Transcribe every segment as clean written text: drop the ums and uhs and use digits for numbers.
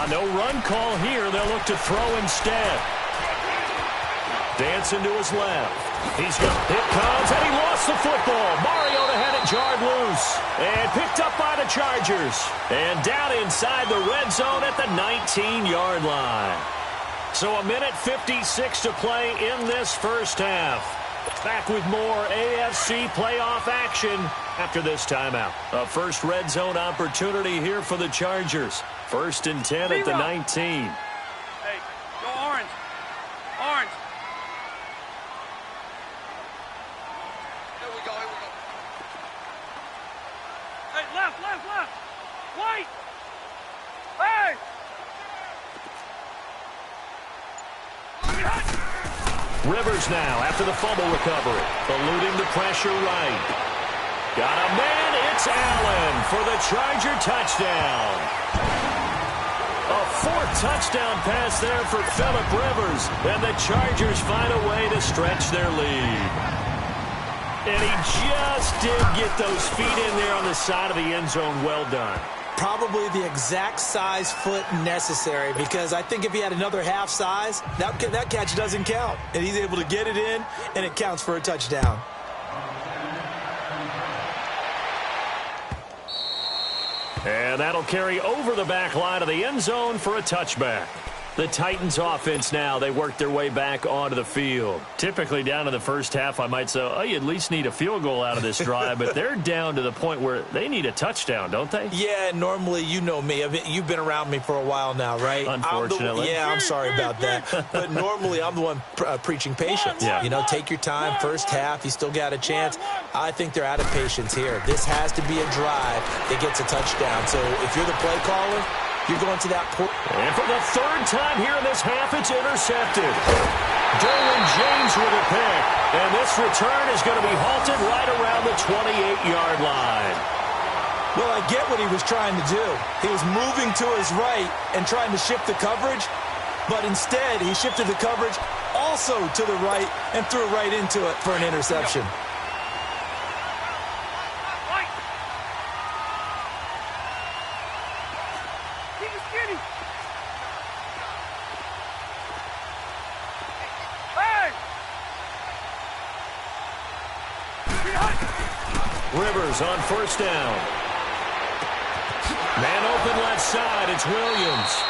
No run call here. They'll look to throw instead. Dancing to his left. It comes, and he lost the football. Mariota had it jarred loose and picked up by the Chargers. And down inside the red zone at the 19-yard line. So a minute 56 to play in this first half. Back with more AFC playoff action after this timeout. A first red zone opportunity here for the Chargers. 1st and 10 at the 19. Hey, go orange. Orange. Here we go. Hey, left. White. Hey. Rivers now after the fumble recovery. Eluding the pressure right. Got a man. It's Allen for the Charger touchdown. A 4th touchdown pass there for Phillip Rivers. And the Chargers find a way to stretch their lead. And he just did get those feet in there on the side of the end zone. Well done. Probably the exact size foot necessary, because I think if he had another half size, that catch doesn't count. And he's able to get it in, and it counts for a touchdown. And that'll carry over the back line of the end zone for a touchback. The Titans offense now, they work their way back onto the field. Typically down in the first half, I might say, oh, you at least need a field goal out of this drive, but they're down to the point where they need a touchdown, don't they? Yeah, normally, you know me. You've been around me for a while now, right? Unfortunately. I'm sorry about that. But normally, I'm the one preaching patience. Yeah. You know, take your time, first half, you still got a chance. I think they're out of patience here. This has to be a drive that gets a touchdown. So if you're the play caller, you're going to that point. And for the 3rd time here in this half, it's intercepted. Derwin James with a pick. And this return is going to be halted right around the 28-yard line. Well, I get what he was trying to do. He was moving to his right and trying to shift the coverage. But instead, he shifted the coverage also to the right and threw right into it for an interception. Rivers on 1st down. Man open left side. It's Williams.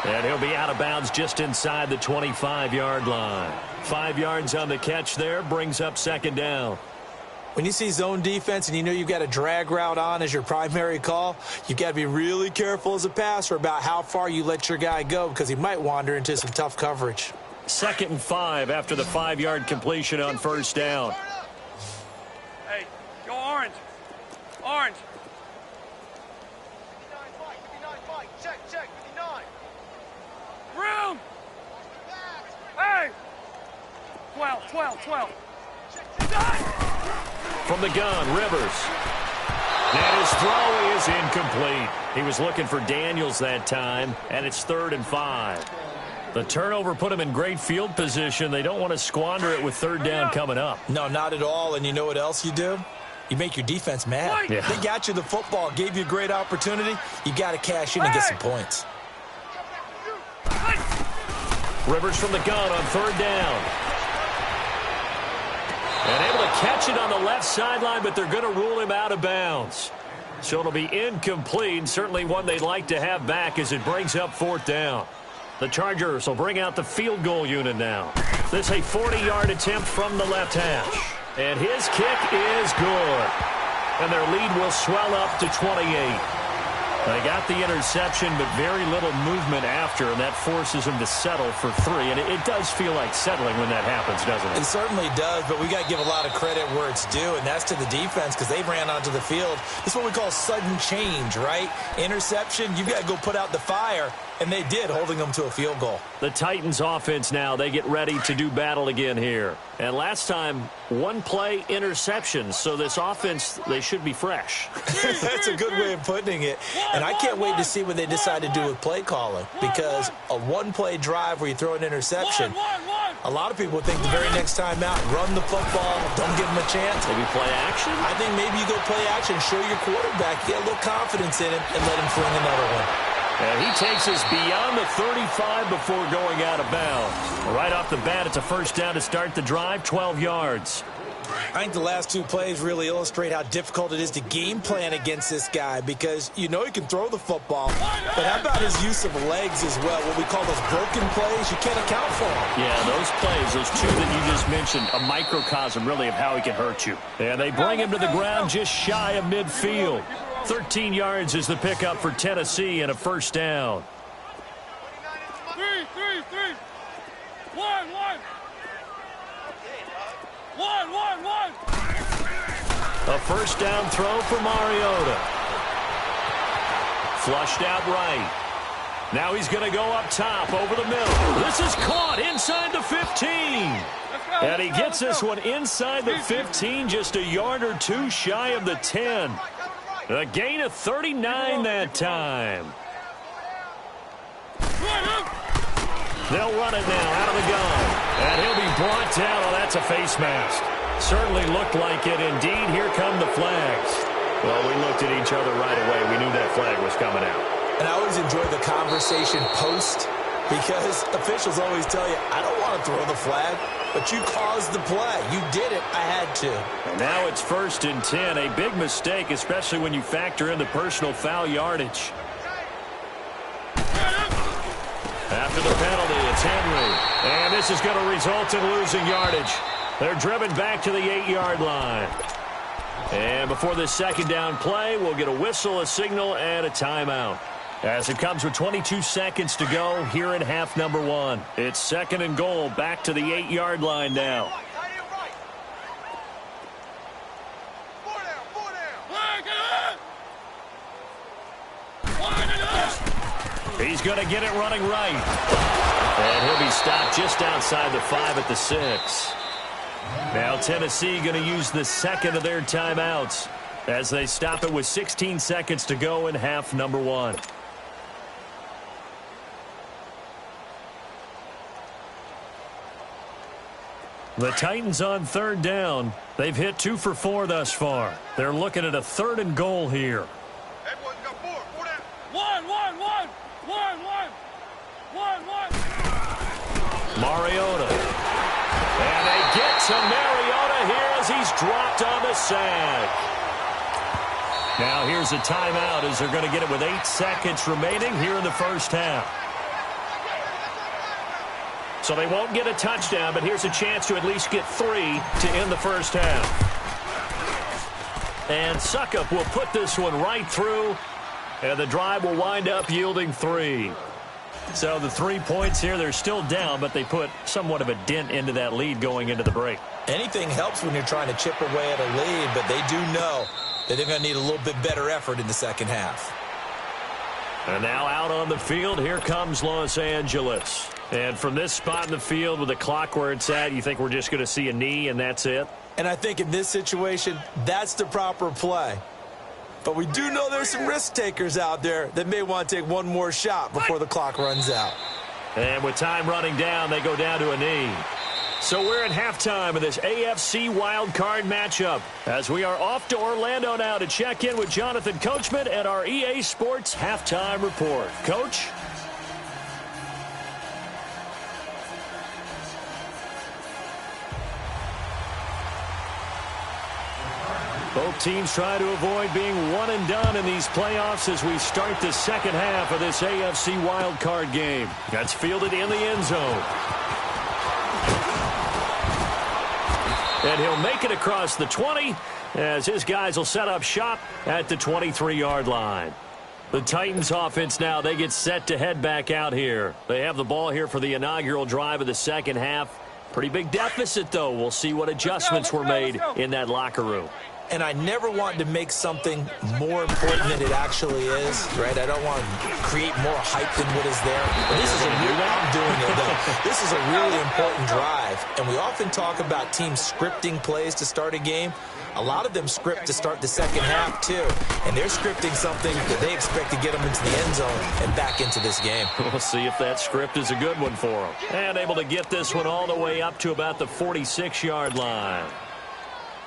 And he'll be out of bounds just inside the 25-yard line. 5 yards on the catch there. Brings up 2nd down. When you see zone defense and you know you've got a drag route on as your primary call, you've got to be really careful as a passer about how far you let your guy go, because he might wander into some tough coverage. 2nd and 5 after the 5-yard completion on 1st down. Hey, go orange. Orange. 59, check, 59. Room. Hey. 12. From the gun, Rivers. And his throw is incomplete. He was looking for Daniels that time, and it's 3rd and 5. The turnover put him in great field position. They don't want to squander it with 3rd down coming up. No, not at all. And you know what else you do? You make your defense mad. Yeah. They got you the football, gave you a great opportunity. You got to cash in and get some points. Rivers from the gun on 3rd down. And able to catch it on the left sideline, but they're going to rule him out of bounds. So it'll be incomplete, and certainly one they'd like to have back as it brings up 4th down. The Chargers will bring out the field goal unit now. This a 40-yard attempt from the left hash. And his kick is good. And their lead will swell up to 28. They got the interception, but very little movement after, and that forces them to settle for 3. And it does feel like settling when that happens, doesn't it? It certainly does, but we got to give a lot of credit where it's due, and that's to the defense, because they ran onto the field. This is what we call sudden change, right? Interception, you've got to go put out the fire, and they did, holding them to a field goal. The Titans offense now, they get ready to do battle again here. And last time, 1-play interceptions, so this offense, they should be fresh. That's a good way of putting it. And I can't wait to see what they decide to do with play calling, because a 1-play drive where you throw an interception, A lot of people think the very next time out, run the football, don't give him a chance. Maybe play action? I think maybe you go play action, show your quarterback, get a little confidence in him, and let him fling another one. And he takes us beyond the 35 before going out of bounds. Right off the bat, it's a first down to start the drive, 12 yards. I think the last two plays really illustrate how difficult it is to game plan against this guy because you know he can throw the football, but how about his use of legs as well? What we call those broken plays, you can't account for them. Yeah, those plays, those two that you just mentioned, a microcosm really of how he can hurt you. And they bring him to the ground just shy of midfield. 13 yards is the pickup for Tennessee and a first down. 3. 1. 1. A first down throw for Mariota. Flushed out right. Now he's going to go up top over the middle. This is caught inside the 15. And he gets this one inside the 15, just a yard or two shy of the 10. A gain of 39 that time. They'll run it now out of the gun. And he'll be brought down. Oh, that's a face mask. Certainly looked like it. Indeed, here come the flags. Well, we looked at each other right away. We knew that flag was coming out. And I always enjoy the conversation post because officials always tell you, I don't want to throw the flag, but you caused the play. You did it. I had to. And now it's 1st and 10. A big mistake, especially when you factor in the personal foul yardage. After the penalty, it's Henry. And this is going to result in losing yardage. They're driven back to the 8-yard line. And before this second down play, we'll get a whistle, a signal, and a timeout. As it comes with 22 seconds to go here in half number 1. It's 2nd and goal, back to the 8-yard line now. He's going to get it running right. And he'll be stopped just outside the 5 at the 6. Now Tennessee going to use the second of their timeouts as they stop it with 16 seconds to go in half number 1. The Titans on 3rd down. They've hit 2 for 4 thus far. They're looking at a 3rd and goal here. Everyone's got 4 down. 1. Mariota. And they get to Mariota here as he's dropped on the sack. Now here's a timeout as they're going to get it with 8 seconds remaining here in the first half. So they won't get a touchdown, but here's a chance to at least get 3 to end the first half. And Suckup will put this one right through, and the drive will wind up yielding 3. So the 3 points here, they're still down, but they put somewhat of a dent into that lead going into the break. Anything helps when you're trying to chip away at a lead, but they do know that they're going to need a little bit better effort in the second half. And now out on the field, here comes Los Angeles. And from this spot in the field with the clock where it's at, you think we're just going to see a knee and that's it? And I think in this situation, that's the proper play. But we do know there's some risk takers out there that may want to take one more shot before the clock runs out. And with time running down, they go down to a knee. So we're at halftime of this AFC wildcard matchup as we are off to Orlando now to check in with Jonathan Coachman and our EA Sports halftime report. Coach? Both teams try to avoid being one and done in these playoffs as we start the second half of this AFC wildcard game. That's fielded in the end zone. And he'll make it across the 20 as his guys will set up shop at the 23-yard line. The Titans offense now, they get set to head back out here. They have the ball here for the inaugural drive of the second half. Pretty big deficit, though. We'll see what adjustments were made in that locker room. and I never want to make something more important than it actually is, right? I don't want to create more hype than what is there. But this is a real, I'm doing it though. This is a really important drive, and we often talk about teams scripting plays to start a game. A lot of them script to start the second half, too. And they're scripting something that they expect to get them into the end zone and back into this game. We'll see if that script is a good one for them. And able to get this one all the way up to about the 46-yard line.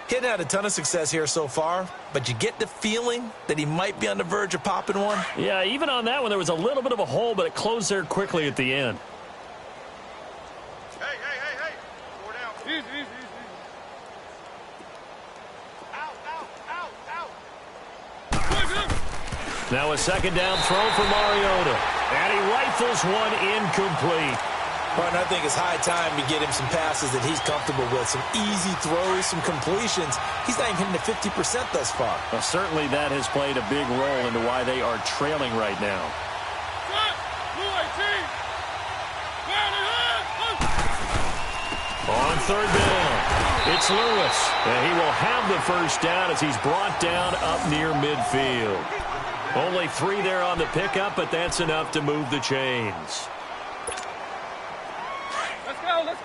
He hadn't had a ton of success here so far, but you get the feeling that he might be on the verge of popping one. Yeah, even on that one, there was a little bit of a hole, but it closed there quickly at the end. Hey. 4 down. Easy. Now a second down throw for Mariota. And he rifles one incomplete. Partner, I think it's high time to get him some passes that he's comfortable with. Some easy throws, some completions. He's not even hitting the 50% thus far. Well, certainly that has played a big role into why they are trailing right now. On third down, it's Lewis. And he will have the first down as he's brought down up near midfield. Only 3 there on the pickup, but that's enough to move the chains. Let's go. 1.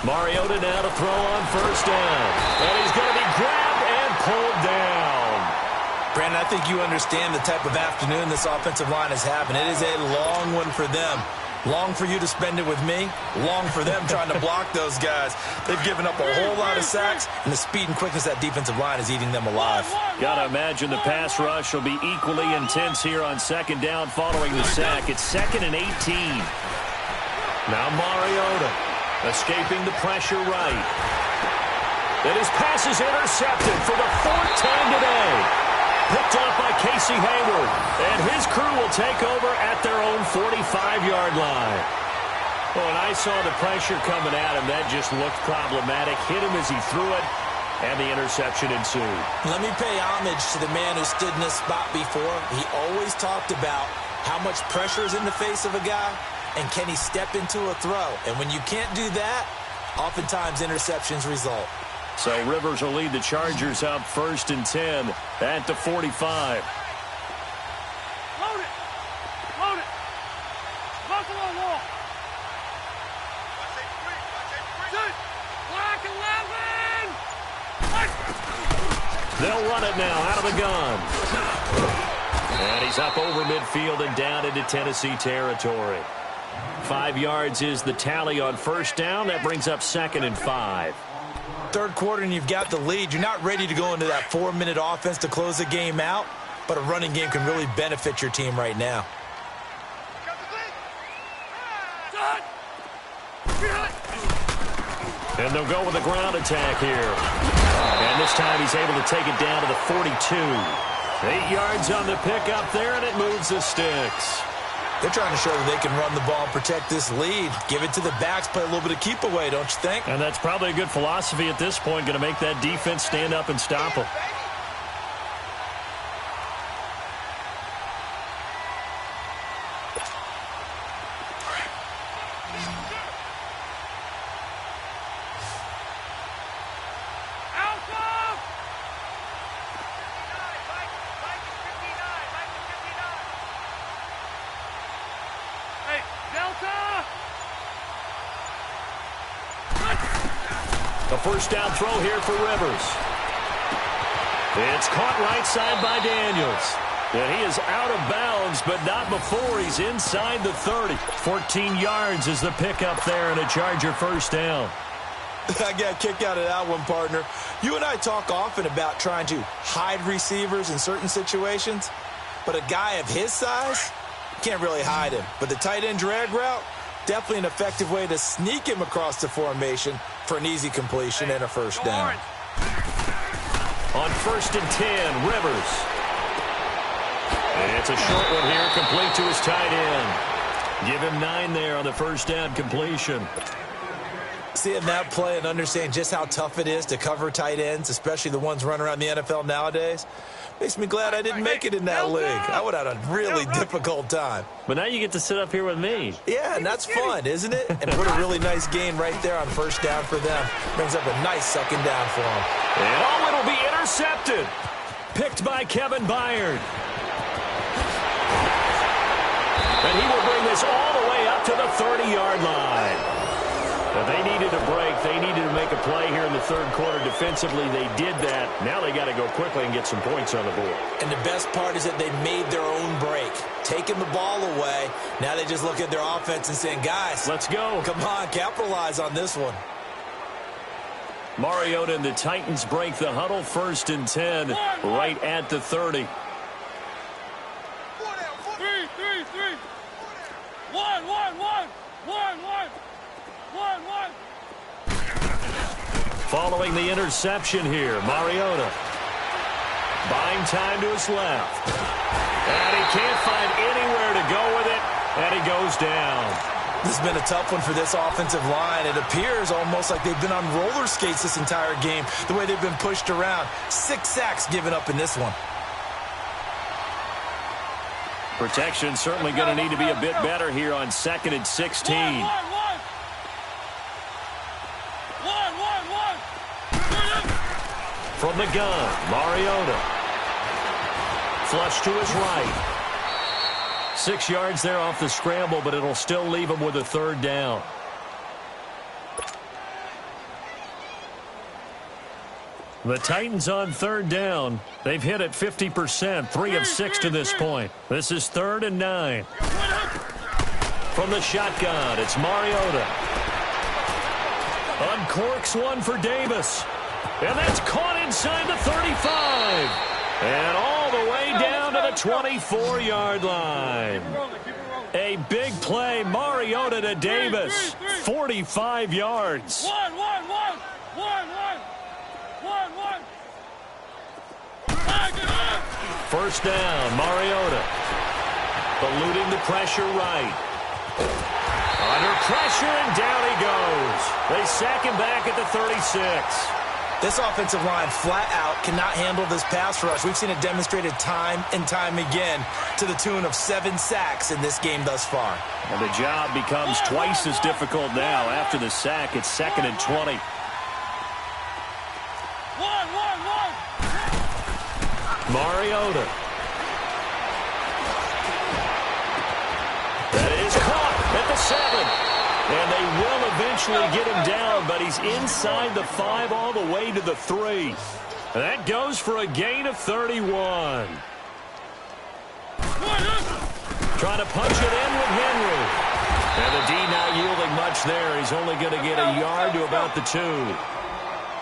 Mariota now to throw on first down. And he's going to be grabbed and pulled down. Brandon, I think you understand the type of afternoon this offensive line is having. It is a long one for them. Long for you to spend it with me. Long for them trying to block those guys. They've given up a whole lot of sacks, and the speed and quickness of that defensive line is eating them alive. Got to imagine the pass rush will be equally intense here on second down following the sack. It's 2nd and 18. Now Mariota escaping the pressure right. And his pass is intercepted for the 4th time today. Picked off by Casey Hayward. And his crew will take over at their own 45-yard line. Well, when I saw the pressure coming at him, that just looked problematic. Hit him as he threw it, and the interception ensued. Let me pay homage to the man who stood in this spot before. He always talked about how much pressure is in the face of a guy, and can he step into a throw. And when you can't do that, oftentimes interceptions result. So Rivers will lead the Chargers up 1st and 10 at the 45. Load it. Buffalo wall. Black 11. They'll run it now out of the gun. And he's up over midfield and down into Tennessee territory. 5 yards is the tally on first down. That brings up 2nd and 5. Third quarter and you've got the lead. You're not ready to go into that 4-minute offense to close the game out, but a running game can really benefit your team right now. And they'll go with a ground attack here. And this time he's able to take it down to the 42. 8 yards on the pickup there, and it moves the sticks. They're trying to show that they can run the ball and protect this lead. Give it to the backs, play a little bit of keep away, don't you think? And that's probably a good philosophy at this point, going to make that defense stand up and stop them. A first down throw here for Rivers. It's caught right side by Daniels. And he is out of bounds, but not before he's inside the 30. 14 yards is the pickup there and a Charger first down. I got kicked out of that one, partner. You and I talk often about trying to hide receivers in certain situations, but a guy of his size can't really hide him. But the tight end drag route, definitely an effective way to sneak him across the formation for an easy completion and a first down. On 1st and 10, Rivers. And it's a short one here, complete to his tight end. Give him 9 there on the first down completion. Seeing that play and understand just how tough it is to cover tight ends, especially the ones running around the NFL nowadays, Makes me glad I didn't make it in that league. I would have had a really difficult time. But now you get to sit up here with me. Yeah, and that's fun, isn't it? And put a really nice gain right there on first down for them. Brings up a nice second down for them. And oh, it'll be intercepted. Picked by Kevin Byard. And he will bring this all the way up to the 30-yard line. But they needed a break. They needed to make a play here in the third quarter. Defensively, they did that. Now they got to go quickly and get some points on the board. And the best part is that they made their own break. Taking the ball away. Now they just look at their offense and saying, guys, let's go. Come on, capitalize on this one. Mariota and the Titans break the huddle, 1st and 10, right at the 30. 3. 1. 1. Following the interception here, Mariota buying time to his left. And he can't find anywhere to go with it, and he goes down. This has been a tough one for this offensive line. It appears almost like they've been on roller skates this entire game, the way they've been pushed around. 6 sacks given up in this one. Protection certainly going to need to be a bit better here on 2nd and 16. From the gun, Mariota. Flush to his right. 6 yards there off the scramble, but it'll still leave him with a 3rd down. The Titans on 3rd down. They've hit it 50%, 3 of 6 to this point. This is 3rd and 9. From the shotgun, it's Mariota. Uncorks one for Davis. And that's caught inside the 35. And all the way down to the 24-yard line. A big play, Mariota to Davis. 45 yards. 1. 1st down, Mariota. Eluding the pressure right. Under pressure, and down he goes. They sack him back at the 36. This offensive line flat out cannot handle this pass rush. We've seen it demonstrated time and time again to the tune of 7 sacks in this game thus far. And the job becomes twice as difficult now. After the sack, it's 2nd and 20. 1. Mariota. That is caught at the 7. And they will eventually get him down, but he's inside the 5 all the way to the 3. And that goes for a gain of 31. Trying to punch it in with Henry. And the D not yielding much there. He's only going to get a yard to about the 2.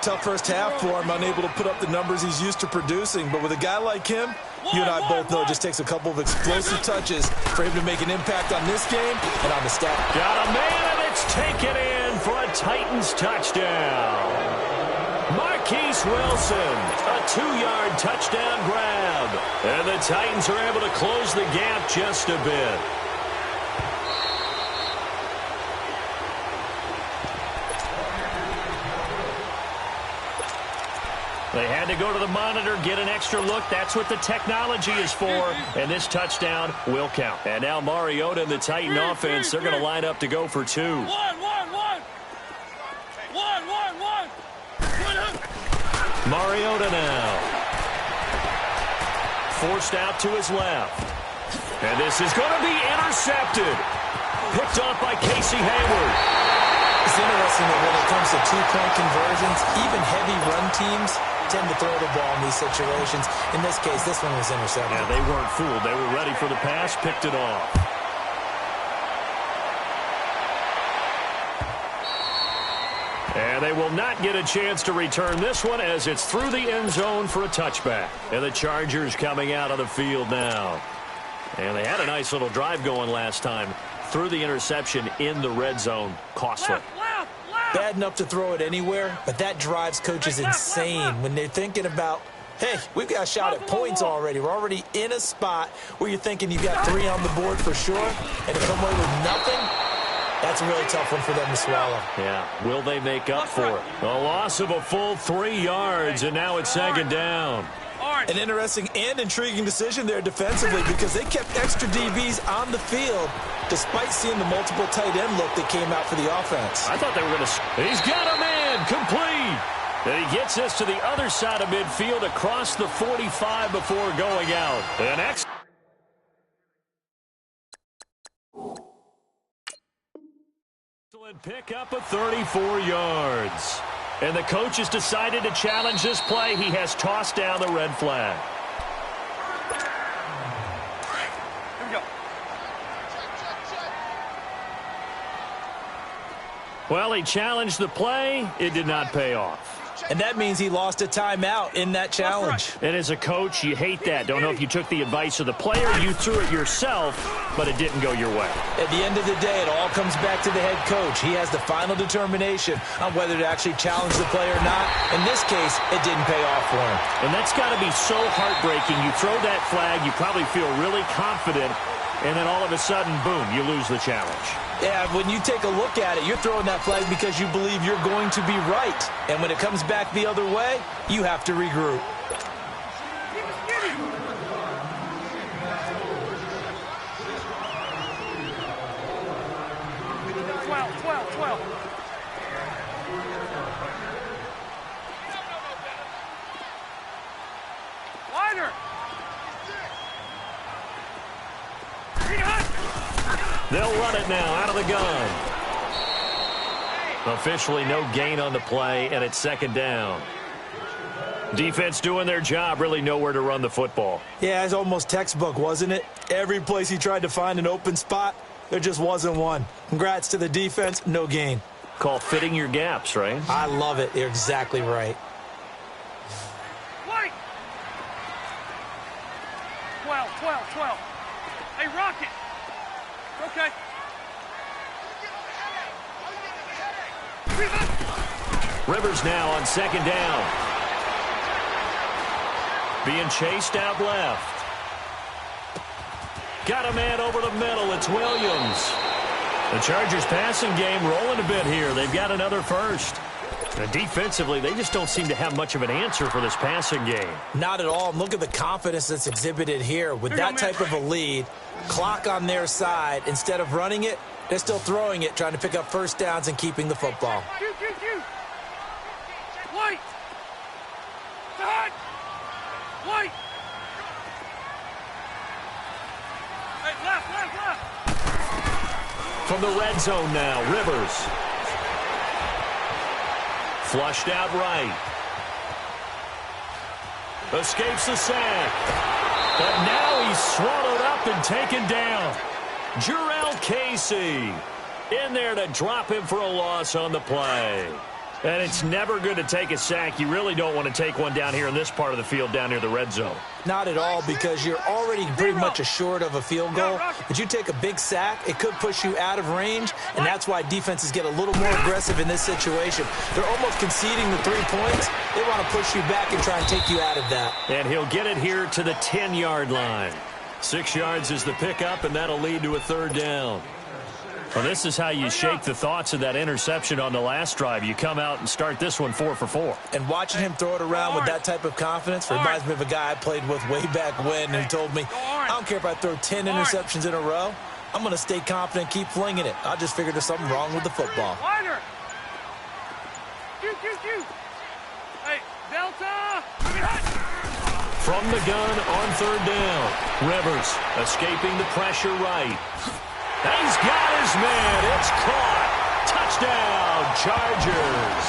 Tough first half for him, unable to put up the numbers he's used to producing. But with a guy like him, you and I both know it just takes a couple of explosive touches for him to make an impact on this game and on the stat. Got a man, and it's taken in for a Titans touchdown. Marquise Wilson, a 2-yard touchdown grab. And the Titans are able to close the gap just a bit. They had to go to the monitor, get an extra look. That's what the technology is for. And this touchdown will count. And now Mariota and the Titan offense, they're going to line up to go for 2. 1. Mariota now. Forced out to his left. And this is going to be intercepted. Picked off by Casey Hayward. It's interesting that when it comes to 2-point conversions, even heavy run teams tend to throw the ball in these situations. In this case, this one was intercepted. Yeah, they weren't fooled. They were ready for the pass, picked it off. And they will not get a chance to return this one as it's through the end zone for a touchback. And the Chargers coming out on the field now. And they had a nice little drive going last time. Through the interception in the red zone. Costly. Bad enough to throw it anywhere, but that drives coaches insane when they're thinking about, hey, we've got a shot at points already. We're already in a spot where you're thinking you've got 3 on the board for sure, and to come away with nothing, that's a really tough one for them to swallow. Yeah, will they make up for it? A loss of a full 3 yards, and now it's 2nd down. All An interesting and intriguing decision there defensively because they kept extra DBs on the field despite seeing the multiple tight end look that came out for the offense. I thought they were going to... He's got a man complete. And he gets this to the other side of midfield across the 45 before going out. An excellent pickup of 34 yards. And the coach has decided to challenge this play. He has tossed down the red flag. Here we go. Well, he challenged the play. It did not pay off. And that means he lost a timeout in that challenge. And as a coach, you hate that. Don't know if you took the advice of the player, you threw it yourself, but it didn't go your way. At the end of the day, it all comes back to the head coach. He has the final determination on whether to actually challenge the play or not. In this case, it didn't pay off for him. And that's got to be so heartbreaking. You throw that flag, you probably feel really confident, and then all of a sudden, boom, you lose the challenge. Yeah, when you take a look at it, you're throwing that flag because you believe you're going to be right. And when it comes back the other way, you have to regroup. Twelve. Wider. They'll run it now out of the gun. Officially no gain on the play, and it's second down. Defense doing their job, really nowhere to run the football. Yeah, it's almost textbook, wasn't it? Every place he tried to find an open spot, there just wasn't one. Congrats to the defense, no gain. Called fitting your gaps, right? I love it. You're exactly right. White. 12. Hey, Rocket. Okay. Rivers now on second down. Being chased out left. Got a man over the middle. It's Williams. The Chargers passing game rolling a bit here. They've got another first. And defensively, they just don't seem to have much of an answer for this passing game. Not at all. And look at the confidence that's exhibited here. With that type of a lead, clock on their side, instead of running it, they're still throwing it, trying to pick up first downs and keeping the football. White. White. Hey, left. From the red zone now, Rivers. Flushed out right. Escapes the sack. But now he's swallowed up and taken down. Jurrell Casey in there to drop him for a loss on the play. And it's never good to take a sack. You really don't want to take one down here in this part of the field down near the red zone. Not at all, because you're already pretty much assured of a field goal. But you take a big sack, it could push you out of range, and that's why defenses get a little more aggressive in this situation. They're almost conceding the 3 points. They want to push you back and try and take you out of that. And he'll get it here to the 10-yard line. 6 yards is the pickup, and that'll lead to a third down. Well, this is how you shake the thoughts of that interception on the last drive. You come out and start this one 4 for 4. And watching him throw it around with that type of confidence reminds me of a guy I played with way back when who told me, I don't care if I throw 10 interceptions in a row. I'm going to stay confident, keep flinging it. I just figured there's something wrong with the football. Wider. Q. Hey, Delta. From the gun on third down. Rivers escaping the pressure right. He's got his man. It's caught. Touchdown, Chargers.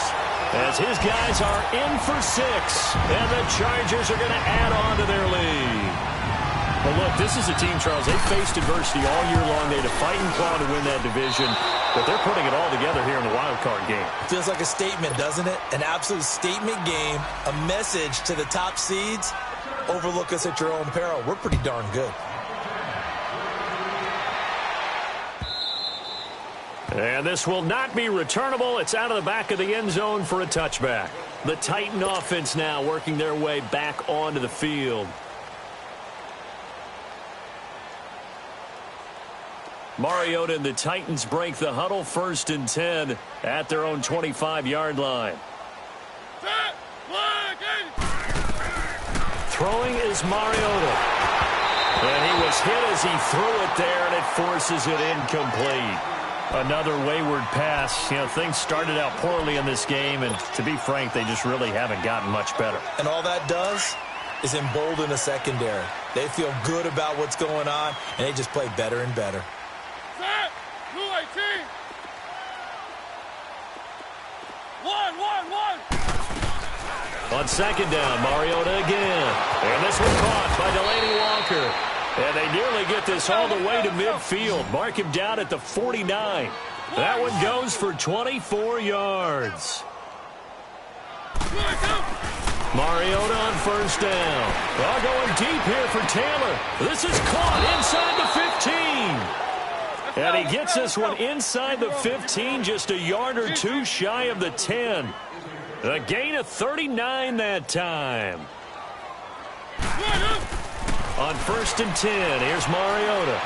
As his guys are in for 6, and the Chargers are going to add on to their lead. Well, look, this is a team, Charles, they faced adversity all year long. They had to fight and claw to win that division, but they're putting it all together here in the wild card game. Feels like a statement, doesn't it? An absolute statement game, a message to the top seeds. Overlook us at your own peril. We're pretty darn good. And this will not be returnable. It's out of the back of the end zone for a touchback. The Titan offense now working their way back onto the field. Mariota and the Titans break the huddle, 1st and 10 at their own 25-yard line. Throwing is Mariota. And he was hit as he threw it there, and it forces it incomplete. Another wayward pass. You know, things started out poorly in this game, and to be frank, they just really haven't gotten much better. And all that does is embolden a secondary. They feel good about what's going on, and they just play better and better. Set! 2-18! 1-1-1! On second down, Mariota again. And this one caught by Delaney Walker. And they nearly get this all the way to midfield. Mark him down at the 49. That one goes for 24 yards. Mariota on first down. Well, going deep here for Taylor. This is caught inside the 15. And he gets this one inside the 15, just a yard or two shy of the 10. A gain of 39 that time. On first and 10, here's Mariota.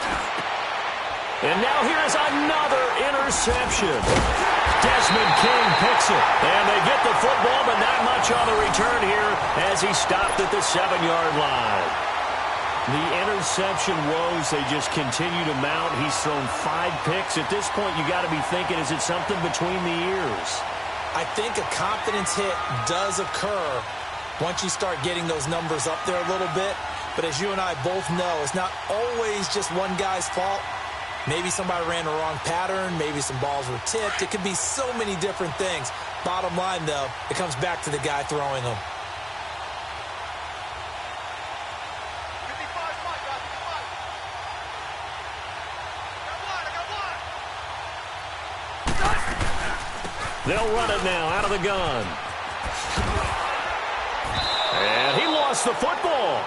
And now here's another interception. Desmond King picks it. And they get the football, but not much on the return here as he stopped at the 7-yard line. The interception woes, they just continue to mount. He's thrown 5 picks. At this point, you got to be thinking, is it something between the ears? I think a confidence hit does occur once you start getting those numbers up there a little bit. But as you and I both know, it's not always just one guy's fault. Maybe somebody ran the wrong pattern. Maybe some balls were tipped. It could be so many different things. Bottom line, though, it comes back to the guy throwing them. They'll run it now out of the gun. And he lost the football.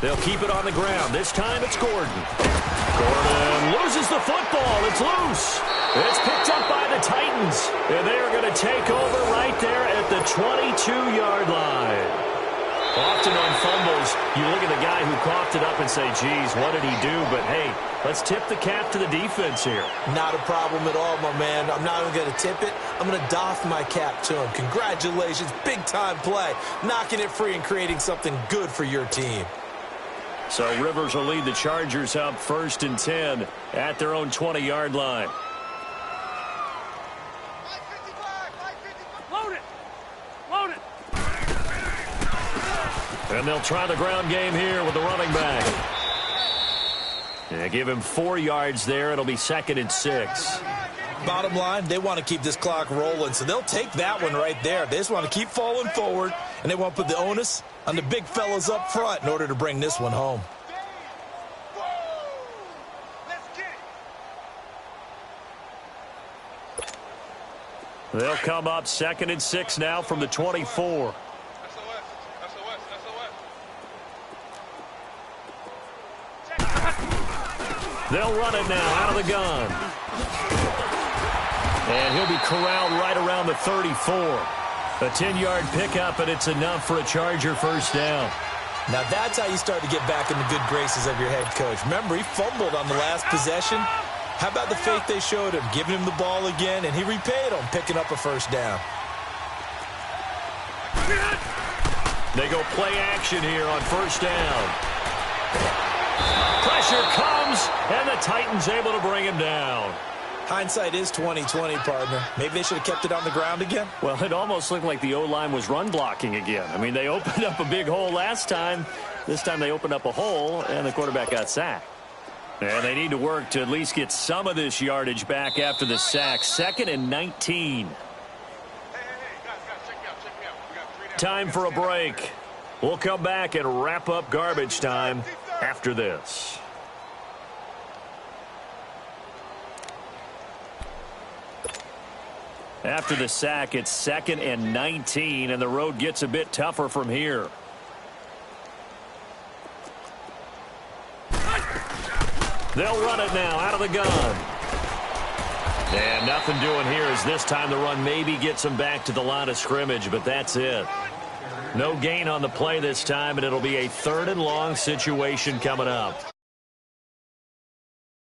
They'll keep it on the ground. This time it's Gordon. Gordon loses the football. It's loose. It's picked up by the Titans. And they are going to take over right there at the 22-yard line. Often on fumbles, you look at the guy who coughed it up and say, geez, what did he do? But, hey, let's tip the cap to the defense here. Not a problem at all, my man. I'm not even going to tip it. I'm going to doff my cap to him. Congratulations. Big-time play. Knocking it free and creating something good for your team. So Rivers will lead the Chargers up first and 10 at their own 20-yard line. Load it! Load it! And they'll try the ground game here with the running back. Yeah, give him 4 yards there. It'll be 2nd and 6. Bottom line, they want to keep this clock rolling, so they'll take that one right there. They just want to keep falling forward, and they want to put the onus on the big fellas up front in order to bring this one home. They'll come up 2nd and 6 now from the 24. They'll run it now out of the gun. And he'll be corralled right around the 34. A 10-yard pickup, and it's enough for a Charger first down. Now that's how you start to get back in the good graces of your head coach. Remember, he fumbled on the last possession. How about the faith they showed him, giving him the ball again, and he repaid them, picking up a first down. They go play action here on first down. Pressure comes, and the Titans able to bring him down. Hindsight is 20/20, partner. Maybe they should have kept it on the ground again. Well, it almost looked like the O-line was run blocking again. I mean, they opened up a big hole last time. This time they opened up a hole, and the quarterback got sacked. And they need to work to at least get some of this yardage back after the sack. 2nd and 19. Time for a break. We'll come back and wrap up garbage time after this. After the sack, it's 2nd and 19, and the road gets a bit tougher from here. They'll run it now out of the gun. And nothing doing here as this time the run maybe gets them back to the line of scrimmage, but that's it. No gain on the play this time, and it'll be a 3rd and long situation coming up.